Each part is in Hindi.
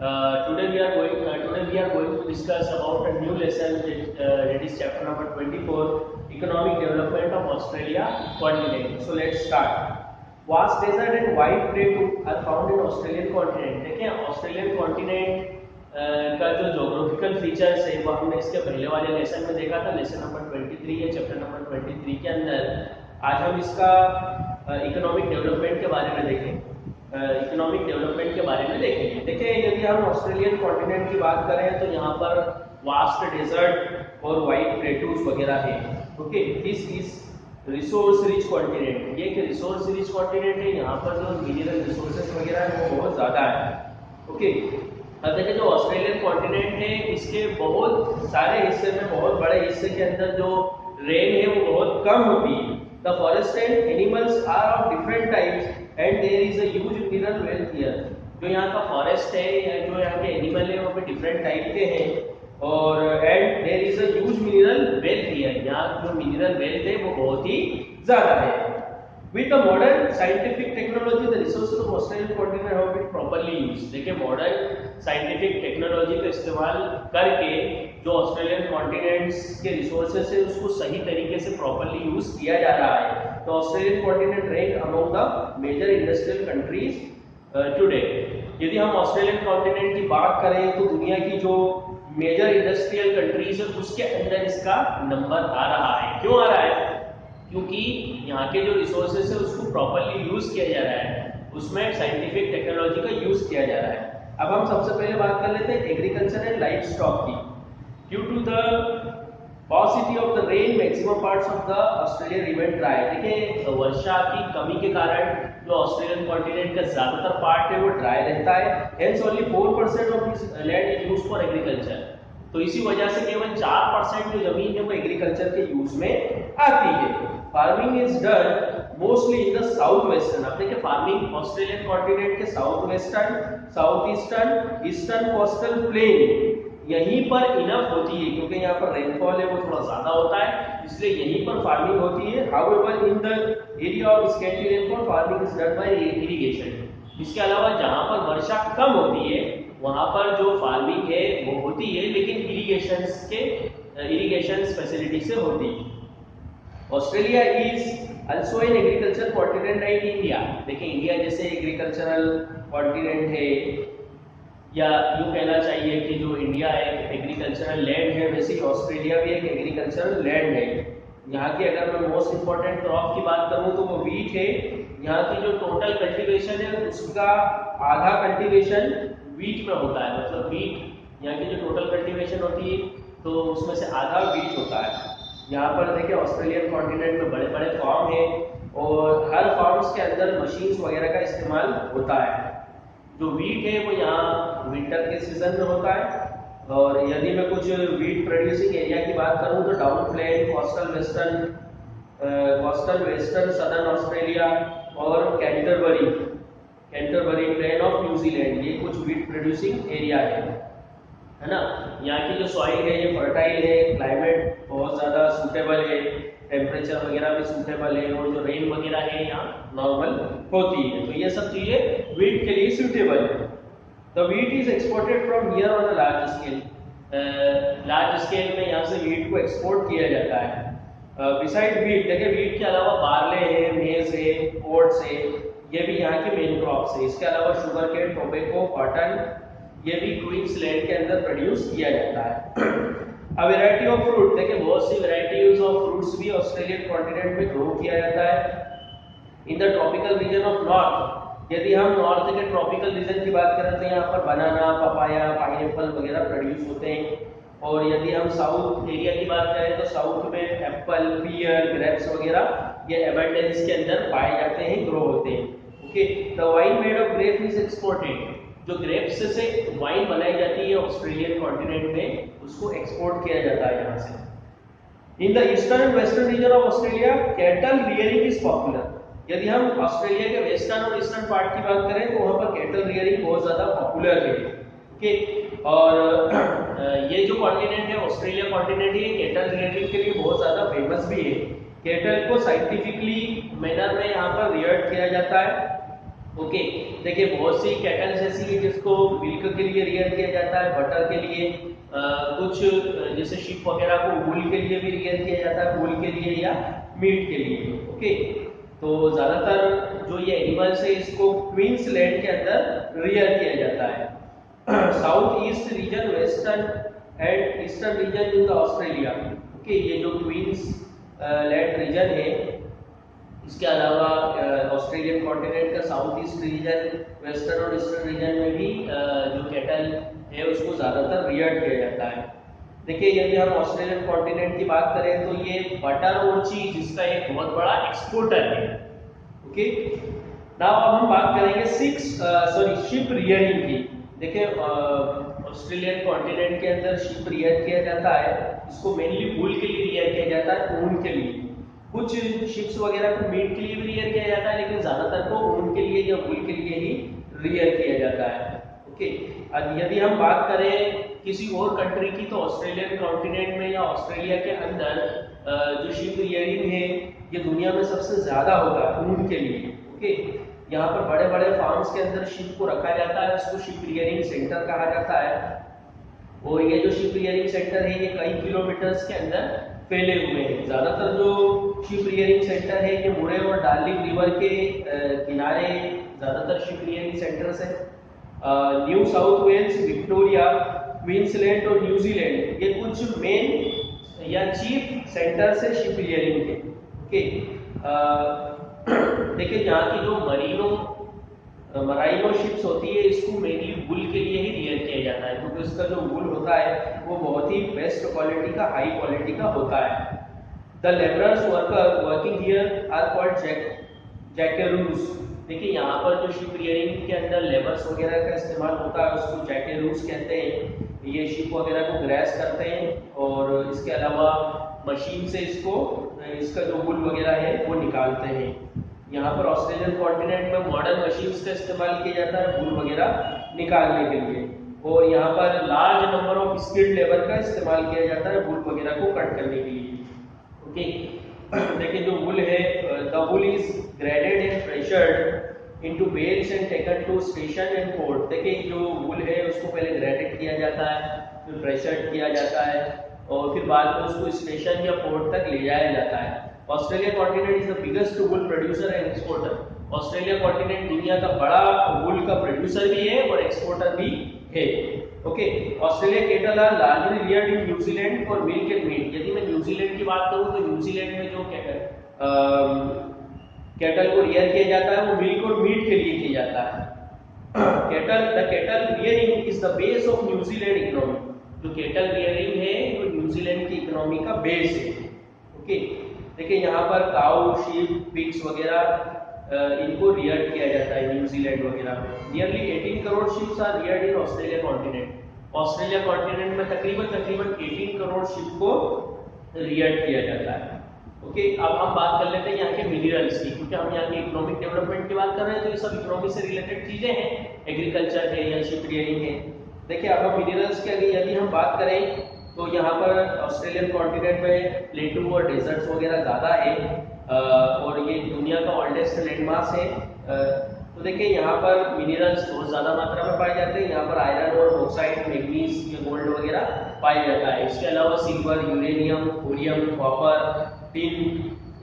Today we are going to discuss about a new lesson that is chapter number 24, economic development of Australia continent. So let's start. Vast desert and wide plateau are found in Australian continent. देखिए ऑस्ट्रेलियन कॉन्टिनेंट का जो जोग्राफिकल फीचर्स है वो हमने इसके पहले वाले लेसन में देखा था, लेसन नंबर 23 या चैप्टर नंबर 23 के अंदर। आज हम इसका इकोनॉमिक डेवलपमेंट के बारे में देखेंगे। इकोनॉमिक डेवलपमेंट के बारे में देखेंगे। देखिए यदि हम ऑस्ट्रेलियन कॉन्टिनेंट की बात करें तो यहाँ पर वास्ट डेजर्ट और वाइड प्लेटूज वगैरह है। Okay, this is resource rich continent. ये एक रिसोर्स रिच कॉन्टिनेंट है, यहाँ पर जो मिनरल रिसोर्सेज वगैरह है वो बहुत ज़्यादा है। ओके, अब देखिए जो ऑस्ट्रेलियन कॉन्टिनेंट है इसके बहुत सारे हिस्से में, बहुत बड़े हिस्से के अंदर जो रेन है वो बहुत कम होती है। The forest and animals are of different types and there is a huge mineral wealth here. जो यहाँ का फॉरेस्ट है या जो यहाँ के एनिमल है वो भी डिफरेंट टाइप के हैं और and there is a huge mineral wealth here. यहाँ जो मिनरल वेल्थ है वो बहुत ही ज्यादा है। With the modern scientific technology, the resources of Australian continent have been properly used. देखिए मॉडर्न साइंटिफिक टेक्नोलॉजी का इस्तेमाल करके जो ऑस्ट्रेलियन कॉन्टिनेंट्स के रिसोर्सेज है उसको सही तरीके से प्रॉपरली यूज किया जा रहा है। तो Australian continent rank among the major industrial countries today. यदि हम ऑस्ट्रेलियन कॉन्टिनेंट की बात करें तो दुनिया की जो मेजर इंडस्ट्रियल कंट्रीज है उसके अंदर इसका नंबर आ रहा है। क्यों आ रहा है? क्योंकि यहाँ के जो रिसोर्सेज है उसको प्रॉपरली यूज किया जा रहा है, उसमें साइंटिफिक टेक्नोलॉजी का यूज किया जा रहा है। अब हम सबसे पहले बात कर लेते हैं एग्रीकल्चर एंड लाइफ स्टॉक की। Due to the possibility of the rain maximum parts of the Australia remain dry. देखिए वर्षा की कमी के कारण जो ऑस्ट्रेलियन कॉन्टिनेंट का ज्यादातर पार्ट है वो ड्राई रहता है। Hence only 4% of this land is used for agriculture. तो इसी वजह से केवल 4% जो जमीन है वो एग्रीकल्चर के यूज में आती है। Farming is done mostly in the south western. अब देखिए फार्मिंग ऑस्ट्रेलियन कॉन्टिनेंट के south western, south eastern, eastern coastal plain यहीं पर इनफ होती है क्योंकि यहाँ पर रेनफॉल है वो थोड़ा ज्यादा होता है, इसलिए यहीं पर फार्मिंग होती है। However in the area of scanty rainfall farming is done by irrigation. इसके अलावा जहाँ पर वर्षा कम होती है वहां पर जो फार्मिंग है वो होती है, लेकिन इरिगेशन फैसिलिटी से होती है। Australia is also an agriculture continent like India. देखिए इंडिया जैसे एग्रीकल्चरल कॉन्टिनेंट है या यूं कहना चाहिए कि जो इंडिया एक एग्रीकल्चरल लैंड है, वैसे ही ऑस्ट्रेलिया भी एक एग्रीकल्चरल लैंड है। यहाँ की अगर मैं मोस्ट इंपॉर्टेंट क्रॉप की बात करूँ तो वो व्हीट है। यहाँ की जो टोटल कल्टीवेशन है उसका आधा कल्टीवेशन व्हीट में होता है, मतलब व्हीट यहाँ की जो टोटल कल्टीवेशन होती है तो उसमें से आधा व्हीट होता है। यहाँ पर देखिए ऑस्ट्रेलियन कॉन्टिनेंट में बड़े बड़े फार्म हैं और हर फार्म्स के अंदर मशीन्स वगैरह का इस्तेमाल होता है। जो व्हीट है वो यहाँ विंटर के सीजन में होता है और यदि मैं कुछ व्हीट प्रोड्यूसिंग एरिया की बात करूँ तो down plain, coastal western southern Australia और कैंटरबरी प्लेन ऑफ न्यूजीलैंड, ये कुछ व्हीट प्रोड्यूसिंग एरिया है ना। यहाँ की जो सॉइल है ये फर्टाइल है, क्लाइमेट बहुत ज़्यादा सूटेबल है, टेम्परेचर वगैरह भी सूटेबल है और जो रेन वगैरह है यहाँ नॉर्मल होती है। तो ये सब चीज़ें व्हीट के लिए सूटेबल है। The wheat is exported from here on a large scale. Large scale में यहाँ से व्हीट को एक्सपोर्ट किया जाता है। बिसाइड व्हीट, देखिए व्हीट के अलावा बार्ले है, मेज है, ओट्स है, ये भी यहाँ के मेन क्रॉप्स है। इसके अलावा शुगर केन, टोबैको, कॉटन, ये भी क्वींसलैंड के अंदर प्रोड्यूस किया जाता है। अ वैरायटी ऑफ फ्रूट, देखिए बहुत सी वैरायटीज ऑफ फ्रूट्स भी ऑस्ट्रेलियन कॉन्टिनेंट में ग्रो किया जाता है। In the tropical region of north, यदि हम नॉर्थ के ट्रॉपिकल रीजन की बात करें तो यहाँ पर बनाना, पपाया, पाइनएप्पल वगैरह प्रोड्यूस होते हैं। और यदि हम साउथ एरिया की बात करें तो साउथ में एप्पल, पियर, ग्रेप्स वगैरह ये एबंडेंस के अंदर पाए जाते हैं, ग्रो होते हैं। Okay, the wine made of grape is exported. जो ग्रेप्स से वाइन बनाई जाती है ऑस्ट्रेलियन कॉन्टिनेंट में उसको एक्सपोर्ट किया जाता है यहाँ से। In the eastern and western region of Australia cattle rearing is popular. यदि हम ऑस्ट्रेलिया के वेस्टर्न और ईस्टर्न पार्ट की बात करें तो वहाँ पर कैटल रियरिंग बहुत ज़्यादा पॉपुलर है। ओके, और ये जो कॉन्टिनेंट है ऑस्ट्रेलिया कॉन्टिनेंट है कैटल रियरिंग के लिए बहुत ज़्यादा फेमस भी है। कैटल को साइंटिफिकली मैनर में यहाँ पर रियर्ड किया जाता है ओके, देखिए बहुत सी कैटल जैसी है जिसको मिल्क के लिए रियर किया जाता है, बटर के लिए, कुछ जैसे शिप वगैरह को वूल के लिए भी रियर किया जाता है, वूल के लिए या मीट के लिए। ओके, तो ज्यादातर जो ये एनिमल्स है इसको क्वींसलैंड के अंदर रियर किया जाता है। South east region, western and eastern region in Australia. Okay, ये जो क्वींसलैंड रीजन है, इसके अलावा ऑस्ट्रेलियन कॉन्टिनेंट का साउथ ईस्ट रीजन, वेस्टर्न और ईस्टर्न रीजन में भी जो कैटल है उसको ज़्यादातर रियर्ड किया जाता है। देखिए, यदि हम ऑस्ट्रेलियन कॉन्टिनेंट की बात करें तो ये बटर और चीज इसका एक बहुत बड़ा एक्सपोर्टर है। ओके, नाउ अब हम बात करेंगे शिप रियरिंग की। देखिए, ऑस्ट्रेलियन कॉन्टिनेंट के अंदर शिप रियर किया जाता है, इसको मेनली वूल के लिए रियर किया जाता है, ऊन के लिए। कुछ शिप्स वगैरह को मीट के लिए भी रियर किया जाता है, लेकिन ज्यादातर को ऊन के लिए या वूल के लिए ही रियर किया जाता है। ओके, अब यदि हम बात करें किसी और कंट्री की, तो ऑस्ट्रेलियन कॉन्टिनेंट में या ऑस्ट्रेलिया के अंदर जो शिप रियरिंग है ये दुनिया में सबसे ज्यादा होता है ऊन के लिए। ओके, यहाँ पर बड़े बड़े फार्म्स के अंदर शिप को रखा जाता है, उसको शिप रियरिंग सेंटर कहा जाता है। और ये जो शिप रियरिंग सेंटर है ये कई किलोमीटर्स के अंदर फैले हुए हैं। ज्यादातर जो शिप रियरिंग सेंटर है ये मुरे और डार्लिंग रिवर के किनारे ज्यादातर शिप रियरिंग सेंटर्स है। New South Wales, Victoria, Queensland और न्यूजीलैंड ये कुछ मेन या चीफ सेंटर्स है शिप रियरिंग के। ओके, देखिए यहाँ की जो मराइनो शिप्स होती है इसको मेनली वूल के लिए ही रियर किया जाता है, क्योंकि उसका जो वूल होता है वो बहुत ही बेस्ट क्वालिटी का, हाई क्वालिटी का होता है। The labourers working here are called jackaroos. देखिए, यहाँ पर जो शिप रियरिंग के अंदर लेबर्स वगैरह का इस्तेमाल होता है उसको जैकेरूस कहते हैं। ये शिप वगैरह को ग्रेस करते हैं और इसके अलावा मशीन से इसका जो वूल वगैरह है वो निकालते हैं। यहाँ पर ऑस्ट्रेलियन कॉन्टिनेंट में मॉडर्न मशीन्स का इस्तेमाल किया जाता है वूल वगैरह निकालने के लिए, और यहाँ पर large number of skilled labour का इस्तेमाल किया जाता है वूल वगैरह को कट करने के लिए। ओके, देखिए जो वूल है, the wool is graded and pressured into bales and taken to station and port. देखिए, जो वूल है उसको पहले ग्रेडेड किया जाता है, फिर प्रेशर्ड किया जाता है और फिर बाद में उसको स्टेशन या पोर्ट तक ले जाया जाता है। Australia continent is the biggest wool producer and exporter. Australia continent दुनिया का बड़ा वूल का प्रोड्यूसर भी है और एक्सपोर्टर भी है। Okay, Australia cattle are largely reared in New Zealand for milk and meat. यदि मैं न्यूजीलैंड की बात करूं तो न्यूजीलैंड में जो कैटल को रियर किया जाता है वो मिल्क और मीट के लिए किया जाता है। Cattle rearing is the base of New Zealand economy. जो कैटल रियरिंग है वो न्यूजीलैंड की इकोनॉमी का बेस है। ओके, देखिए यहाँ पर काऊ, शीप, पिग्स वगैरह इनको रियर किया जाता है न्यूजीलैंड वगैरह में। Nearly 18 crore sheeps are reared in Australia continent. Australia continent में तकरीबन 18 करोड़ शिप को रियर किया जाता है। ओके, अब हम बात कर लेते हैं यहाँ के मिनरल्स की, क्योंकि हम यहाँ के इकोनॉमिक डेवलपमेंट की बात कर रहे हैं तो ये सब इकोनॉमी से रिलेटेड चीजें हैं, एग्रीकल्चर है या शिप रियरिंग है। देखिए, अब हम मिनरल्स की यदि हम बात करें तो यहाँ पर ऑस्ट्रेलियन कॉन्टिनेंट में प्लेटू और डेजर्ट्स वगैरह ज़्यादा है और ये दुनिया का ओल्डेस्ट लैंडमास है। तो देखिए, यहाँ पर मिनरल्स बहुत ज़्यादा मात्रा में पाए जाते हैं। यहाँ पर आयरन और बॉक्साइट, मैग्नीज या गोल्ड वगैरह पाया जाता है। इसके अलावा silver, uranium, thorium, copper, tin,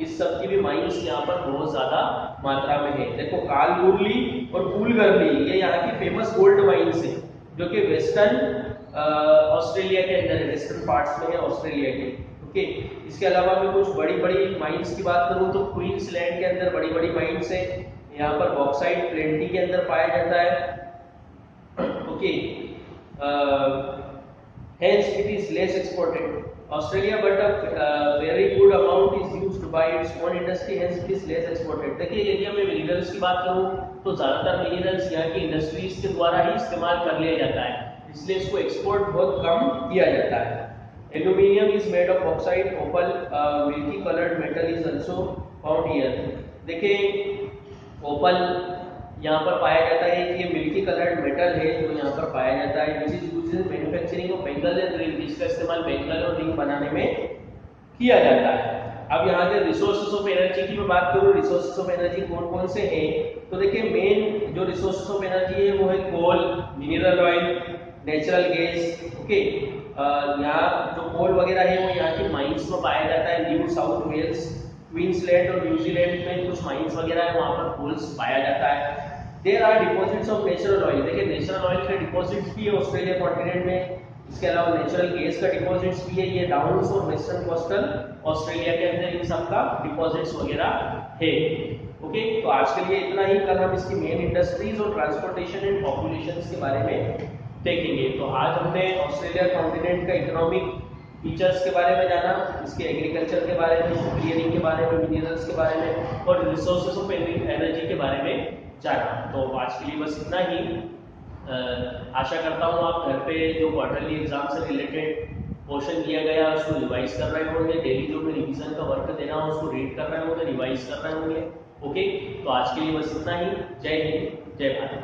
इस सब की भी माइंस यहाँ पर बहुत ज़्यादा मात्रा में है। देखो, कालगुरली और कूलगर्ली ये यहाँ की फेमस गोल्ड माइंस है जो कि वेस्टर्न ऑस्ट्रेलिया के अंदर है, वेस्टर्न पार्ट्स में है ऑस्ट्रेलिया के। ओके, इसके अलावा मैं कुछ बड़ी बड़ी माइंस की बात करूं तो क्वींसलैंड के अंदर बड़ी बड़ी माइंस है। यहाँ पर बॉक्साइट प्लेंटी के अंदर पाया जाता है। Okay, hence it is less exported Australia, but a very good amount is used by its own industry, hence it is less exported। देखिए, यदि मैं मिनरल्स की बात करूं तो ज्यादातर मिनरल्स यहाँ की इंडस्ट्रीज के द्वारा ही इस्तेमाल कर लिया जाता है, इसलिए इसको एक्सपोर्ट बहुत कम किया जाता है। Aluminium is made of oxide, opal, milky coloured metal is also found here. देखिए, ओपल यहाँ पर पाया जाता है कि ये मिल्की कलर्ड मेटल है जो यहाँ पर पाया जाता है, which is used in manufacturing of bangle and ring. इसका इस्तेमाल बैंगल और रिंग बनाने में किया जाता है। अब यहाँ के रिसोर्सेस ऑफ एनर्जी की मैं बात करूँ, रिसोर्सेस ऑफ एनर्जी कौन कौन से हैं, तो देखिए मेन जो रिसोर्सेस ऑफ एनर्जी है वो है coal, mineral oil, natural gas. Okay, यहाँ जो कोल वगैरह है वो यहाँ की माइंस में पाया जाता है। न्यू साउथ वेल्स, क्वींसलैंड और न्यूजीलैंड में कुछ माइंस वगैरह है, वहाँ पर कोल्स पाया जाता है। There are deposits of natural oil, देखिए नेचुरल ऑयल के डिपॉजिट्स भी है ऑस्ट्रेलिया कॉन्टिनेंट में। इसके अलावा नेचुरल गैस का डिपॉजिट्स भी है, ये डाउन्स और वेस्टर्न कोस्टल ऑस्ट्रेलिया के अंदर इन सब का डिपॉजिट्स वगैरह है। ओके, तो आज के लिए इतना ही। कल हम इसकी मेन इंडस्ट्रीज और ट्रांसपोर्टेशन एंड पॉपुलेशन के बारे में देखेंगे। तो आज हमने ऑस्ट्रेलिया कॉन्टिनेंट का इकोनॉमिक फीचर्स के बारे में जाना, इसके एग्रीकल्चर के बारे में, क्लियरिंग के बारे में, मिनरल्स के बारे में और रिसोर्सेज ऑफ एनर्जी के बारे में जाना। तो आज के लिए बस इतना ही। आशा करता हूँ आप घर पे जो क्वार्टरली एग्जाम से रिलेटेड पोर्शन दिया गया उसको रिवाइज कर रहे होंगे, डेली जो मैं रिवीजन का वर्क देना हो उसको रीड कर रहे होंगे, रिवाइज कर रहे होंगे। ओके, तो आज के लिए बस इतना ही। जय हिंद, जय भारत।